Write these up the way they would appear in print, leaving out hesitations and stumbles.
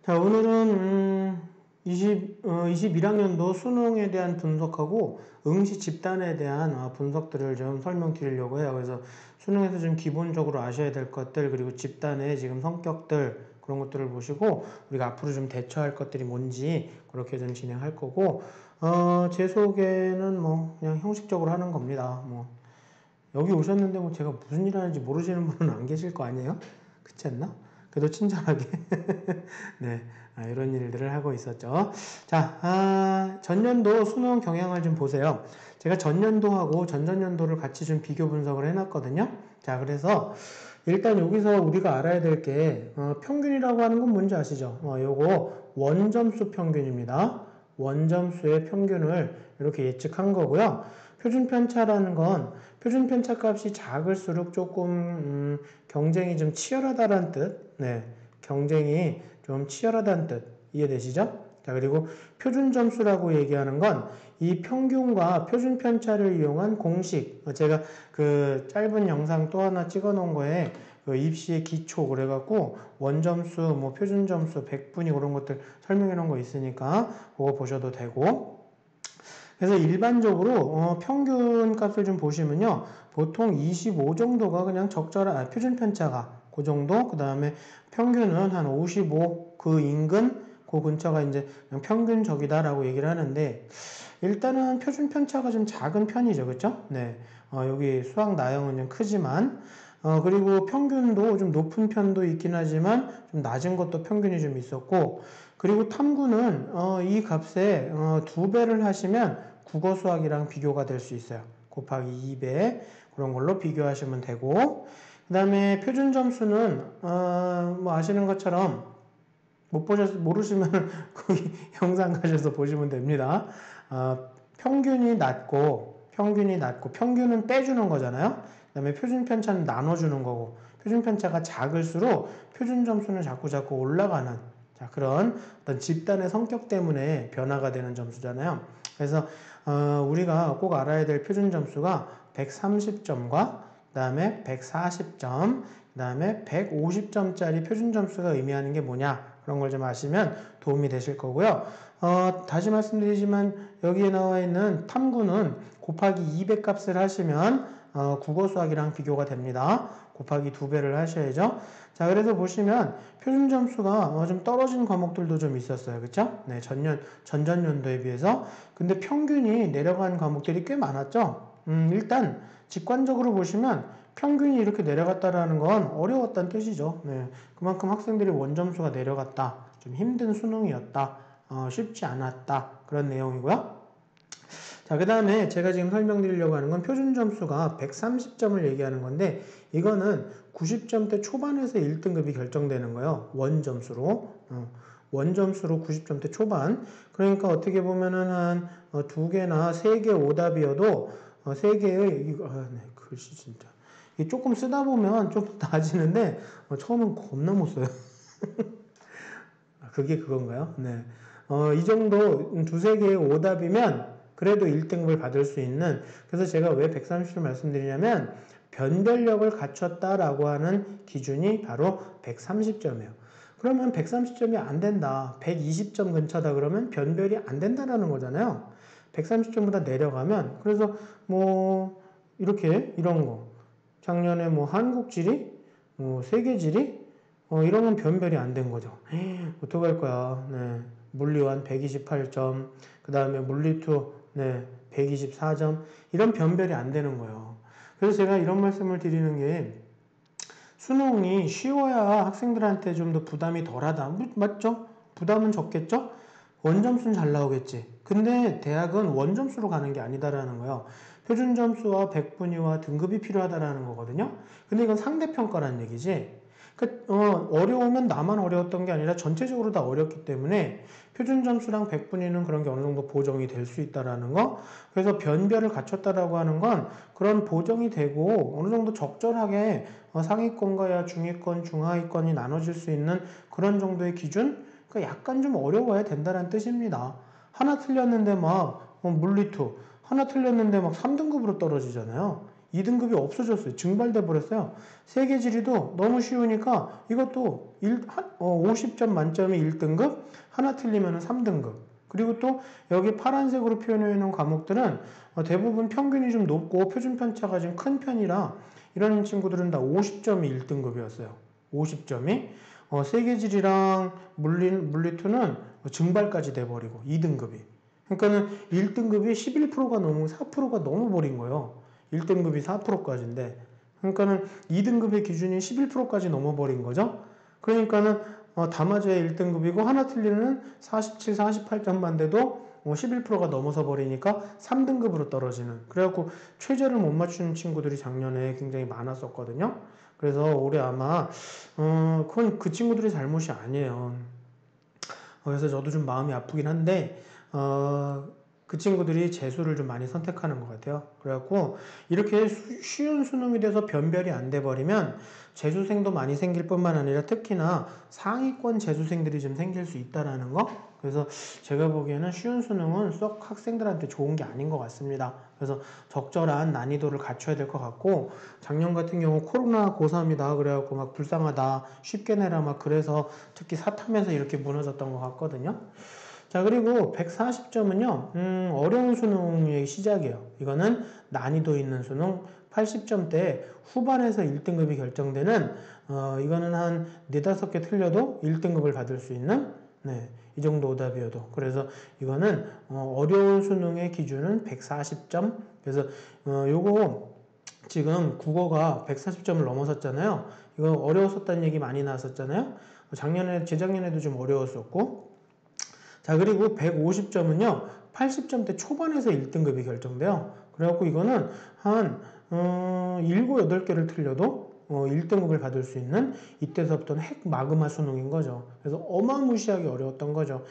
자, 오늘은 21학년도 수능에 대한 분석하고 응시 집단에 대한 분석들을 좀 설명드리려고 해요. 그래서 수능에서 좀 기본적으로 아셔야 될 것들, 그리고 집단의 지금 성격들, 그런 것들을 보시고 우리가 앞으로 좀 대처할 것들이 뭔지 그렇게 좀 진행할 거고, 제 소개는 뭐 그냥 형식적으로 하는 겁니다. 뭐 여기 오셨는데 뭐 제가 무슨 일 하는지 모르시는 분은 안 계실 거 아니에요? 그렇지 않나? 그래도 친절하게 네, 이런 일들을 하고 있었죠. 자, 전년도 수능 경향을 좀 보세요. 제가 전년도하고 전전년도를 같이 좀 비교 분석을 해놨거든요. 자, 그래서 일단 여기서 우리가 알아야 될 게 평균이라고 하는 건 뭔지 아시죠? 요거 원점수 평균입니다. 원점수의 평균을 이렇게 예측한 거고요. 표준편차라는 건 표준편차 값이 작을수록 조금 경쟁이 좀 치열하다는 뜻. 네, 경쟁이 좀 치열하다는 뜻. 이해되시죠? 자, 그리고 표준점수라고 얘기하는 건 이 평균과 표준편차를 이용한 공식. 제가 그 짧은 영상 또 하나 찍어 놓은 거에 그 입시의 기초 그래갖고 원점수, 뭐 표준점수, 백분위 그런 것들 설명해 놓은 거 있으니까 그거 보셔도 되고. 그래서 일반적으로 평균 값을 좀 보시면요. 보통 25 정도가 그냥 적절한 표준 편차가 그 정도. 그 다음에 평균은 한 55 그 인근 그 근처가 이제 그냥 평균적이다라고 얘기를 하는데 일단은 표준 편차가 좀 작은 편이죠. 그렇죠? 네. 여기 수학 나형은 좀 크지만 그리고 평균도 좀 높은 편도 있긴 하지만 좀 낮은 것도 평균이 좀 있었고 그리고 탐구는 이 값에 2배를 하시면 국어 수학이랑 비교가 될 수 있어요. 곱하기 2배 그런 걸로 비교하시면 되고 그 다음에 표준 점수는 뭐 아시는 것처럼 모르시면 거기 영상 가셔서 보시면 됩니다. 평균은 빼주는 거잖아요. 그 다음에 표준 편차는 나눠주는 거고 표준 편차가 작을수록 표준 점수는 자꾸 올라가는 자, 그런 어떤 집단의 성격 때문에 변화가 되는 점수잖아요. 그래서 우리가 꼭 알아야 될 표준 점수가 130점과 그 다음에 140점, 그 다음에 150점짜리 표준 점수가 의미하는 게 뭐냐 그런 걸 좀 아시면 도움이 되실 거고요. 다시 말씀드리지만 여기에 나와 있는 탐구는 곱하기 200 값을 하시면 국어 수학이랑 비교가 됩니다. 곱하기 2배를 하셔야죠. 자, 그래서 보시면 표준 점수가 좀 떨어진 과목들도 좀 있었어요. 그쵸? 네, 전전년도에 비해서. 근데 평균이 내려간 과목들이 꽤 많았죠? 일단 직관적으로 보시면 평균이 이렇게 내려갔다라는 건 어려웠다는 뜻이죠. 네, 그만큼 학생들이 원점수가 내려갔다. 좀 힘든 수능이었다. 쉽지 않았다. 그런 내용이고요. 자, 그 다음에 제가 지금 설명드리려고 하는 건 표준 점수가 130점을 얘기하는 건데 이거는 90점대 초반에서 1등급이 결정되는 거예요. 원점수로. 원점수로 90점대 초반. 그러니까 어떻게 보면은 한 2개나 3개 오답이어도 3개의 네, 글씨 진짜. 이 조금 쓰다 보면 좀 나아지는데 처음엔 겁나 못 써요. 그게 그건가요? 네. 이 정도 2-3개의 오답이면 그래도 1등급을 받을 수 있는 그래서 제가 왜 130점 말씀드리냐면 변별력을 갖췄다라고 하는 기준이 바로 130점이에요. 그러면 130점이 안 된다. 120점 근처다 그러면 변별이 안 된다라는 거잖아요. 130점보다 내려가면 그래서 뭐 이렇게 이런 거 작년에 뭐 한국지리, 뭐 세계지리 이런 건 변별이 안 된 거죠. 어떡할 거야. 네. 물리원 128점, 그 다음에 물리2 네, 124점 이런 변별이 안 되는 거예요. 그래서 제가 이런 말씀을 드리는 게 수능이 쉬워야 학생들한테 좀 더 부담이 덜하다. 맞죠? 부담은 적겠죠? 원점수는 잘 나오겠지. 근데 대학은 원점수로 가는 게 아니다라는 거예요. 표준점수와 백분위와 등급이 필요하다라는 거거든요. 근데 이건 상대평가라는 얘기지. 어려우면 나만 어려웠던 게 아니라 전체적으로 다 어렵기 때문에 표준점수랑 백분위는 그런 게 어느 정도 보정이 될 수 있다라는 거. 그래서 변별을 갖췄다라고 하는 건 그런 보정이 되고 어느 정도 적절하게 상위권과 중위권, 중하위권이 나눠질 수 있는 그런 정도의 기준? 그러니까 약간 좀 어려워야 된다는 뜻입니다. 하나 틀렸는데 막 물리2 하나 틀렸는데 막 3등급으로 떨어지잖아요. 2등급이 없어졌어요. 증발돼 버렸어요. 세계지리도 너무 쉬우니까 이것도 50점 만점이 1등급, 하나 틀리면 3등급. 그리고 또 여기 파란색으로 표현해 있는 과목들은 대부분 평균이 좀 높고 표준 편차가 좀 큰 편이라 이런 친구들은 다 50점이 1등급이었어요. 50점이. 세계지리랑 물리2는 증발까지 돼버리고 2등급이. 그러니까는 1등급이 11%가 넘고 4%가 넘어버린 거예요. 1등급이 4%까지인데. 그러니까는 2등급의 기준이 11%까지 넘어버린 거죠. 그러니까는 다 맞아야 1등급이고 하나 틀리는 47, 48점만 돼도 11%가 넘어서 버리니까 3등급으로 떨어지는. 그래갖고 최저를 못 맞추는 친구들이 작년에 굉장히 많았었거든요. 그래서 올해 아마 그건 그 친구들의 잘못이 아니에요. 그래서 저도 좀 마음이 아프긴 한데 그 친구들이 재수를 좀 많이 선택하는 것 같아요. 그래갖고 이렇게 쉬운 수능이 돼서 변별이 안 돼버리면 재수생도 많이 생길 뿐만 아니라 특히나 상위권 재수생들이 좀 생길 수 있다라는 거. 그래서 제가 보기에는 쉬운 수능은 썩 학생들한테 좋은 게 아닌 것 같습니다. 그래서 적절한 난이도를 갖춰야 될 것 같고, 작년 같은 경우 코로나 고3이다 그래갖고 막 불쌍하다, 쉽게 내라 막 그래서 특히 사탐에서 이렇게 무너졌던 것 같거든요. 자, 그리고 140점은요, 어려운 수능의 시작이에요. 이거는 난이도 있는 수능 80점대 후반에서 1등급이 결정되는, 이거는 한 4-5개 틀려도 1등급을 받을 수 있는, 네, 이 정도 오답이어도. 그래서 이거는, 어려운 수능의 기준은 140점. 그래서, 요거, 지금 국어가 140점을 넘어섰잖아요. 이거 어려웠었다는 얘기 많이 나왔었잖아요. 재작년에도 좀 어려웠었고, 자, 그리고 150점은요, 80점대 초반에서 1등급이 결정돼요. 그래갖고 이거는 한, 7, 8개를 틀려도 1등급을 받을 수 있는 이때서부터는 핵 마그마 수능인 거죠. 그래서 어마무시하게 어려웠던 거죠.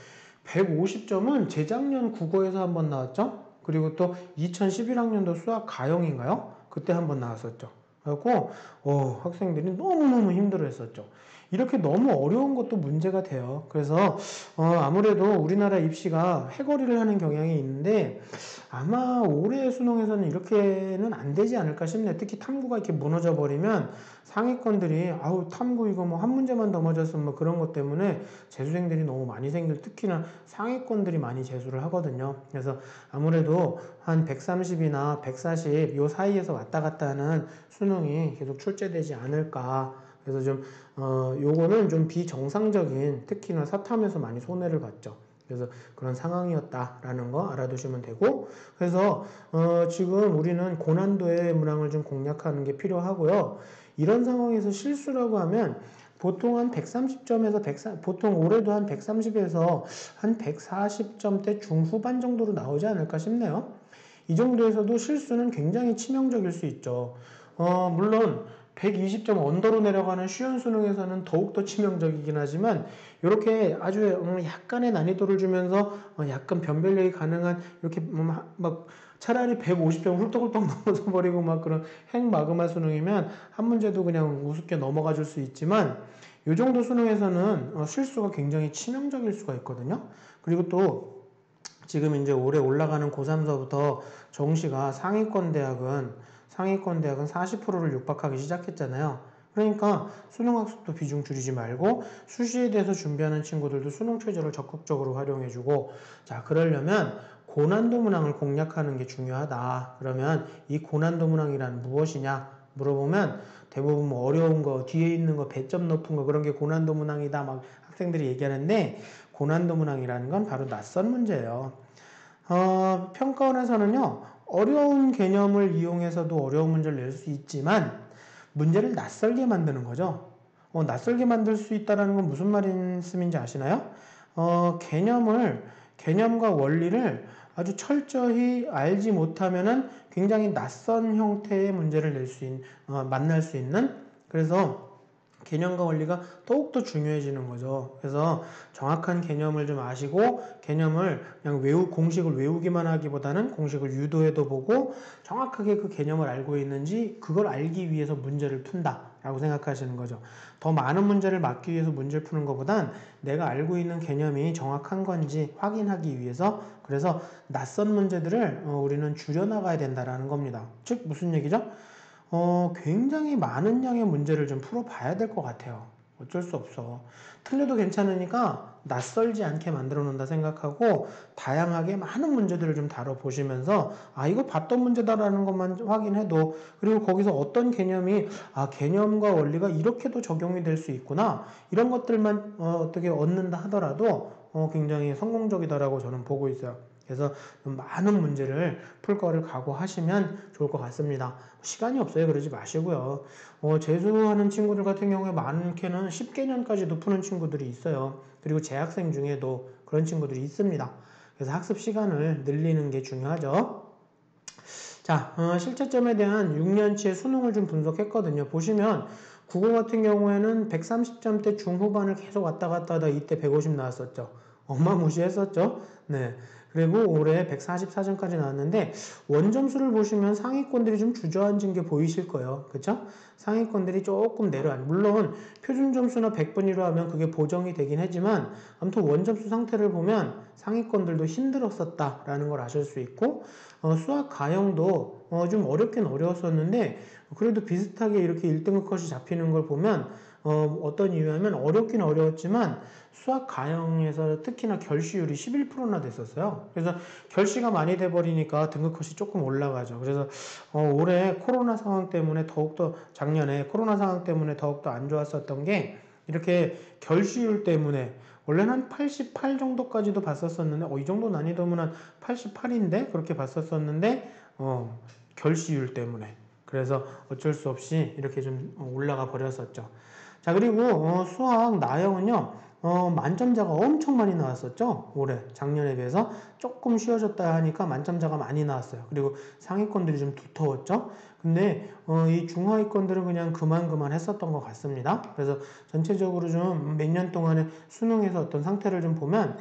150점은 재작년 국어에서 한번 나왔죠. 그리고 또 2011학년도 수학 가형인가요? 그때 한번 나왔었죠. 그래갖고 학생들이 너무너무 힘들어 했었죠. 이렇게 너무 어려운 것도 문제가 돼요. 그래서 아무래도 우리나라 입시가 해거리를 하는 경향이 있는데 아마 올해 수능에서는 이렇게는 안 되지 않을까 싶네요. 특히 탐구가 이렇게 무너져 버리면 상위권들이 아우 탐구 이거 뭐 한 문제만 더 맞았으면 뭐 그런 것 때문에 재수생들이 너무 많이 특히나 상위권들이 많이 재수를 하거든요. 그래서 아무래도 한 130이나 140 요 사이에서 왔다 갔다 하는 수능이 계속 출제되지 않을까. 그래서 좀 요거는 좀 비정상적인, 특히나 사탐에서 많이 손해를 봤죠. 그래서 그런 상황이었다라는 거 알아두시면 되고, 그래서 지금 우리는 고난도의 문항을 좀 공략하는 게 필요하고요. 이런 상황에서 실수라고 하면 보통 한 130점에서 보통 올해도 한 130에서 한 140점대 중후반 정도로 나오지 않을까 싶네요. 이 정도에서도 실수는 굉장히 치명적일 수 있죠. 물론 120점 언더로 내려가는 쉬운 수능에서는 더욱더 치명적이긴 하지만 이렇게 아주 약간의 난이도를 주면서 약간 변별력이 가능한 이렇게 막 차라리 150점 훌떡훌떡 넘어서 버리고 막 그런 핵마그마 수능이면 한 문제도 그냥 우습게 넘어가 줄 수 있지만 이 정도 수능에서는 실수가 굉장히 치명적일 수가 있거든요. 그리고 또 지금 이제 올해 올라가는 고3서부터 정시가 상위권 대학은 40%를 육박하기 시작했잖아요. 그러니까 수능 학습도 비중 줄이지 말고 수시에 대해서 준비하는 친구들도 수능 최저를 적극적으로 활용해주고, 자, 그러려면 고난도 문항을 공략하는 게 중요하다. 그러면 이 고난도 문항이란 무엇이냐 물어보면 대부분 뭐 어려운 거, 뒤에 있는 거, 배점 높은 거 그런 게 고난도 문항이다 막 학생들이 얘기하는데, 고난도 문항이라는 건 바로 낯선 문제예요. 평가원에서는요, 어려운 개념을 이용해서도 어려운 문제를 낼 수 있지만 문제를 낯설게 만드는 거죠. 낯설게 만들 수 있다는 건 무슨 말씀인지 아시나요? 개념과 원리를 아주 철저히 알지 못하면은 굉장히 낯선 형태의 문제를 만날 수 있는, 그래서 개념과 원리가 더욱더 중요해지는 거죠. 그래서 정확한 개념을 좀 아시고 개념을 그냥 공식을 외우기만 하기보다는 공식을 유도해도 보고 정확하게 그 개념을 알고 있는지 그걸 알기 위해서 문제를 푼다라고 생각하시는 거죠. 더 많은 문제를 맞기 위해서 문제를 푸는 것보단 내가 알고 있는 개념이 정확한 건지 확인하기 위해서, 그래서 낯선 문제들을 우리는 줄여나가야 된다라는 겁니다. 즉 무슨 얘기죠? 굉장히 많은 양의 문제를 좀 풀어봐야 될 것 같아요. 어쩔 수 없어. 틀려도 괜찮으니까 낯설지 않게 만들어 놓는다 생각하고 다양하게 많은 문제들을 좀 다뤄보시면서 이거 봤던 문제다라는 것만 확인해도, 그리고 거기서 어떤 개념이 개념과 원리가 이렇게도 적용이 될 수 있구나, 이런 것들만 어떻게 얻는다 하더라도 굉장히 성공적이다라고 저는 보고 있어요. 그래서 많은 문제를 풀 거를 각오하시면 좋을 것 같습니다. 시간이 없어요. 그러지 마시고요. 재수하는 친구들 같은 경우에 많게는 10개년까지도 푸는 친구들이 있어요. 그리고 재학생 중에도 그런 친구들이 있습니다. 그래서 학습 시간을 늘리는 게 중요하죠. 자, 실제점에 대한 6년치의 수능을 좀 분석했거든요. 보시면 국어 같은 경우에는 130점대 중후반을 계속 왔다 갔다 하다 이때 150 나왔었죠. 어마무시했었죠. 네. 그리고 올해 144점까지 나왔는데 원점수를 보시면 상위권들이 좀 주저앉은 게 보이실 거예요. 그쵸? 상위권들이 조금 내려앉. 물론 표준 점수나 100분위로 하면 그게 보정이 되긴 하지만 아무튼 원점수 상태를 보면 상위권들도 힘들었었다라는 걸 아실 수 있고, 수학 가형도 좀 어렵긴 어려웠었는데 그래도 비슷하게 이렇게 1등급 컷이 잡히는 걸 보면 어떤 이유냐면 어렵긴 어려웠지만 수학 가형에서 특히나 결시율이 11%나 됐었어요. 그래서 결시가 많이 돼버리니까 등급 컷이 조금 올라가죠. 그래서 올해 코로나 상황 때문에 더욱더, 작년에 코로나 상황 때문에 더욱더 안 좋았었던 게 이렇게 결시율 때문에, 원래는 한 88 정도까지도 봤었었는데 이 정도 난이도면 한 88인데 그렇게 봤었었는데 결시율 때문에, 그래서 어쩔 수 없이 이렇게 좀 올라가 버렸었죠. 자, 그리고 수학 나형은요 만점자가 엄청 많이 나왔었죠. 올해 작년에 비해서 조금 쉬워졌다 하니까 만점자가 많이 나왔어요. 그리고 상위권들이 좀 두터웠죠. 근데 이 중하위권들은 그냥 그만 했었던 것 같습니다. 그래서 전체적으로 좀 몇 년 동안의 수능에서 어떤 상태를 좀 보면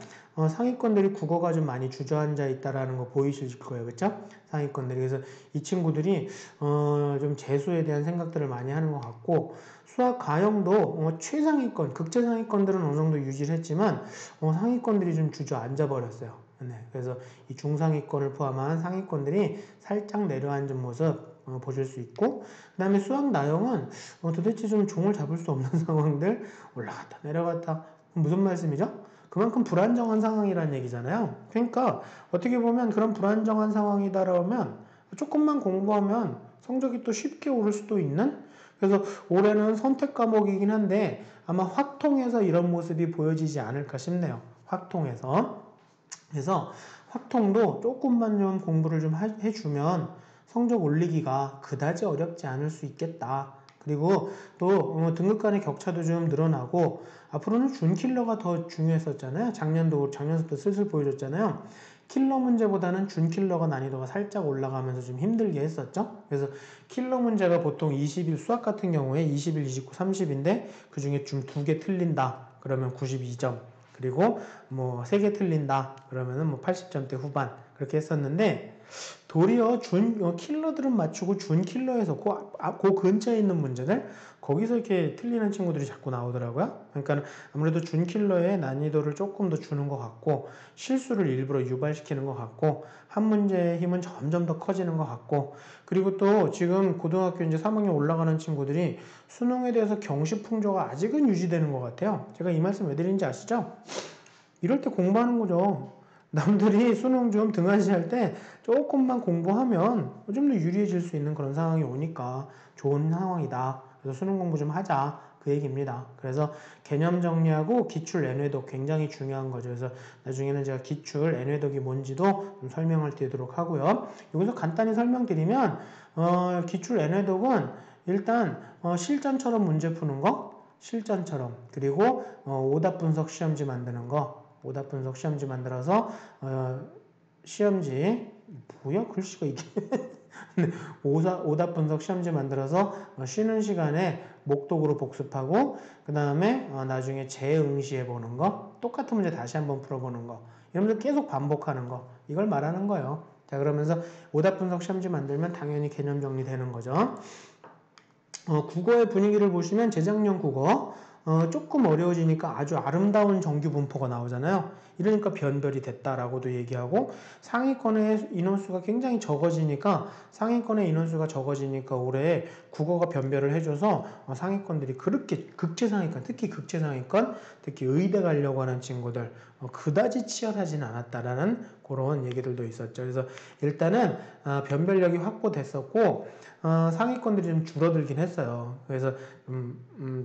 상위권들이 국어가 좀 많이 주저앉아 있다라는 거 보이실 거예요. 그렇죠? 상위권들이. 그래서 이 친구들이 좀 재수에 대한 생각들을 많이 하는 것 같고, 수학 가형도 최상위권, 극최상위권들은 어느 정도 유지를 했지만 상위권들이 좀 주저앉아 버렸어요. 네, 그래서 이 중상위권을 포함한 상위권들이 살짝 내려앉은 모습 보실 수 있고, 그 다음에 수학 나형은 도대체 좀 종을 잡을 수 없는 상황들, 올라갔다 내려갔다. 무슨 말씀이죠? 그만큼 불안정한 상황이라는 얘기잖아요. 그러니까 어떻게 보면 그런 불안정한 상황이다라면 조금만 공부하면 성적이 또 쉽게 오를 수도 있는. 그래서 올해는 선택 과목이긴 한데 아마 확통해서 이런 모습이 보여지지 않을까 싶네요. 확통해서. 그래서 확통도 조금만 좀 공부를 좀 해주면 성적 올리기가 그다지 어렵지 않을 수 있겠다. 그리고 또 등급 간의 격차도 좀 늘어나고, 앞으로는 준킬러가 더 중요했었잖아요. 작년부터 슬슬 보여줬잖아요. 킬러 문제보다는 준킬러가 난이도가 살짝 올라가면서 좀 힘들게 했었죠. 그래서 킬러 문제가 보통 20일, 수학 같은 경우에 20일, 29, 30인데 그 중에 좀 2개 틀린다 그러면 92점, 그리고 뭐 3개 틀린다 그러면은 뭐 80점대 후반, 그렇게 했었는데 도리어 킬러들은 맞추고 준 킬러에서 그 근처에 있는 문제들, 거기서 이렇게 틀리는 친구들이 자꾸 나오더라고요. 그러니까 아무래도 준 킬러의 난이도를 조금 더 주는 것 같고, 실수를 일부러 유발시키는 것 같고, 한 문제의 힘은 점점 더 커지는 것 같고, 그리고 또 지금 고등학교 이제 3학년 올라가는 친구들이 수능에 대해서 경시풍조가 아직은 유지되는 것 같아요. 제가 이 말씀 왜 드리는지 아시죠? 이럴 때 공부하는 거죠. 남들이 수능 좀 등한시할 때 조금만 공부하면 좀 더 유리해질 수 있는 그런 상황이 오니까 좋은 상황이다. 그래서 수능 공부 좀 하자. 그 얘기입니다. 그래서 개념 정리하고 기출 N회독 굉장히 중요한 거죠. 그래서 나중에는 제가 기출 N회독이 뭔지도 좀 설명을 드리도록 하고요. 여기서 간단히 설명드리면 기출 N회독은 일단 실전처럼 문제 푸는 거, 실전처럼, 그리고 오답 분석 시험지 만드는 거, 오답 분석 시험지 만들어서 시험지, 뭐야 글씨가 이게 오답 분석 시험지 만들어서 쉬는 시간에 목독으로 복습하고, 그 다음에 나중에 재응시해 보는 거, 똑같은 문제 다시 한번 풀어보는 거, 이러면서 계속 반복하는 거, 이걸 말하는 거예요. 자, 그러면서 오답 분석 시험지 만들면 당연히 개념 정리되는 거죠. 국어의 분위기를 보시면 재작년 국어 조금 어려워지니까 아주 아름다운 정규 분포가 나오잖아요. 이러니까 변별이 됐다라고도 얘기하고, 상위권의 인원수가 굉장히 적어지니까, 상위권의 인원수가 적어지니까 올해 국어가 변별을 해줘서 상위권들이 그렇게 극치상위권, 특히 극치상위권, 특히 의대 가려고 하는 친구들 그다지 치열하진 않았다라는 그런 얘기들도 있었죠. 그래서 일단은 변별력이 확보됐었고 상위권들이 좀 줄어들긴 했어요. 그래서 좀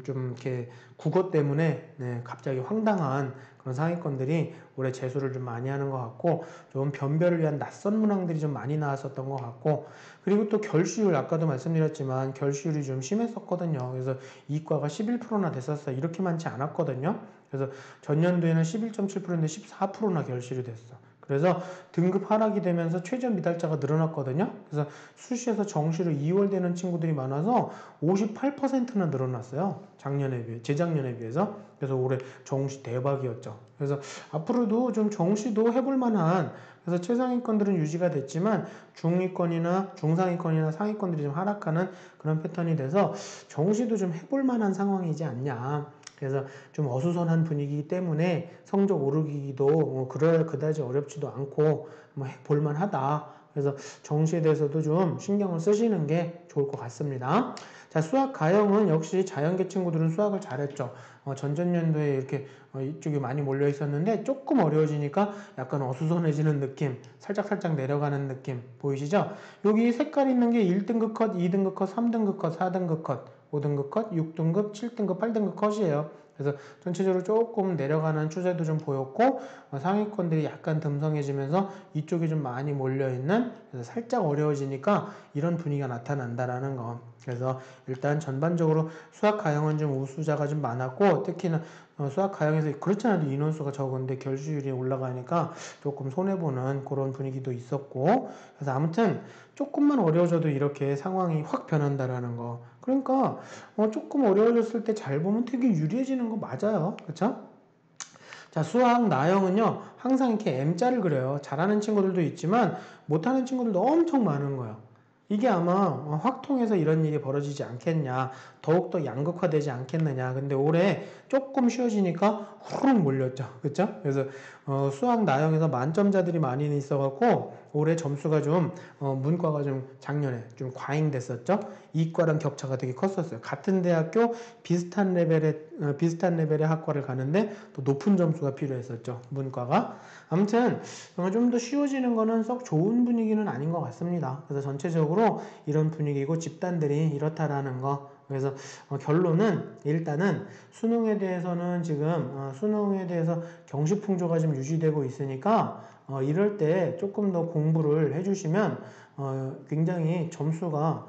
이렇게 국어 때문에 갑자기 황당한 그런 상위권들이 올해 재수를 좀 많이 하는 것 같고 좀 변별을 위한 낯선 문항들이 좀 많이 나왔었던 것 같고 그리고 또 결시율 아까도 말씀드렸지만 결시율이 좀 심했었거든요. 그래서 이과가 11%나 됐었어요. 이렇게 많지 않았거든요. 그래서 전년도에는 11.7%인데 14%나 결실이 됐어. 그래서 등급 하락이 되면서 최저 미달자가 늘어났거든요. 그래서 수시에서 정시로 2월 되는 친구들이 많아서 58%나 늘어났어요. 재작년에 비해서. 그래서 올해 정시 대박이었죠. 그래서 앞으로도 좀 정시도 해볼 만한 그래서 최상위권들은 유지가 됐지만 중위권이나 중상위권이나 상위권들이 좀 하락하는 그런 패턴이 돼서 정시도 좀 해볼 만한 상황이지 않냐. 그래서 좀 어수선한 분위기이기 때문에 성적 오르기도 그다지 어렵지도 않고 볼만하다. 그래서 정시에 대해서도 좀 신경을 쓰시는 게 좋을 것 같습니다. 자, 수학 가형은 역시 자연계 친구들은 수학을 잘했죠. 전전년도에 이렇게 이쪽이 많이 몰려 있었는데 조금 어려워지니까 약간 어수선해지는 느낌, 살짝 내려가는 느낌 보이시죠? 여기 색깔 있는 게 1등급 컷, 2등급 컷, 3등급 컷, 4등급 컷 5등급 컷, 6등급, 7등급, 8등급 컷이에요. 그래서 전체적으로 조금 내려가는 추세도 좀 보였고 상위권들이 약간 듬성해지면서 이쪽이 좀 많이 몰려있는 그래서 살짝 어려워지니까 이런 분위기가 나타난다라는 거. 그래서 일단 전반적으로 수학 가형은 좀 우수자가 좀 많았고 특히나 수학 가형에서 그렇지 않아도 인원수가 적은데 결시율이 올라가니까 조금 손해보는 그런 분위기도 있었고 그래서 아무튼 조금만 어려워져도 이렇게 상황이 확 변한다라는 거. 그러니까 조금 어려워졌을 때 잘 보면 되게 유리해지는 거 맞아요. 그렇죠? 자, 수학 나형은요 항상 이렇게 M자를 그려요. 잘하는 친구들도 있지만 못하는 친구들도 엄청 많은 거예요. 이게 아마 확통해서 이런 일이 벌어지지 않겠냐, 더욱더 양극화되지 않겠느냐. 근데 올해 조금 쉬워지니까 후룩 몰렸죠. 그쵸? 그래서 수학 나형에서 만점자들이 많이 있어갖고 올해 점수가 좀 문과가 좀 작년에 좀 과잉됐었죠. 이과랑 격차가 되게 컸었어요. 같은 대학교 비슷한 레벨의 학과를 가는데 또 높은 점수가 필요했었죠. 문과가. 아무튼 좀 더 쉬워지는 거는 썩 좋은 분위기는 아닌 것 같습니다. 그래서 전체적으로 이런 분위기고 집단들이 이렇다라는 거. 그래서 결론은 일단은 수능에 대해서는 지금 수능에 대해서 경시풍조가 좀 유지되고 있으니까 이럴 때 조금 더 공부를 해주시면 굉장히 점수가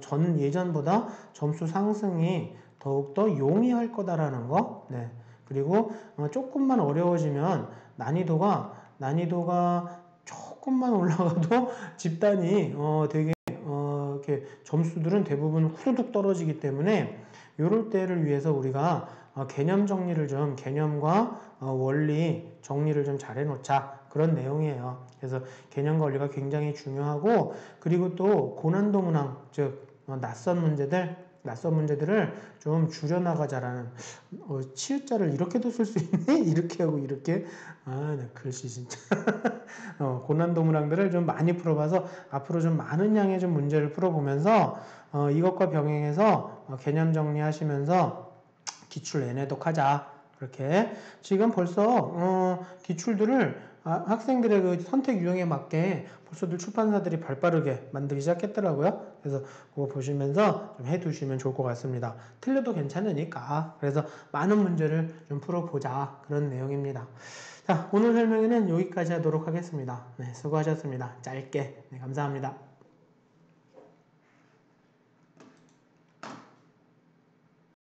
전 예전보다 점수 상승이 더욱더 용이할 거다라는 거. 네. 그리고 조금만 어려워지면 난이도가 조금만 올라가도 집단이 되게 이렇게 점수들은 대부분 후두둑 떨어지기 때문에 이럴 때를 위해서 우리가 개념과 원리 정리를 좀 잘 해놓자 그런 내용이에요. 그래서 개념과 원리가 굉장히 중요하고 그리고 또 고난도 문항 즉 낯선 문제들을 좀 줄여나가자라는 치읓자를 이렇게도 쓸 수 있네? 이렇게 하고 이렇게 나 글씨 진짜 고난도 문항들을 좀 많이 풀어봐서 앞으로 좀 많은 양의 좀 문제를 풀어보면서 이것과 병행해서 개념 정리하시면서 기출 내내독 하자. 그렇게 지금 벌써 기출들을 학생들의 그 선택 유형에 맞게 벌써들 출판사들이 발빠르게 만들기 시작했더라고요. 그래서 그거 보시면서 좀 해두시면 좋을 것 같습니다. 틀려도 괜찮으니까. 그래서 많은 문제를 좀 풀어보자. 그런 내용입니다. 자, 오늘 설명회는 여기까지 하도록 하겠습니다. 네, 수고하셨습니다. 짧게. 네, 감사합니다.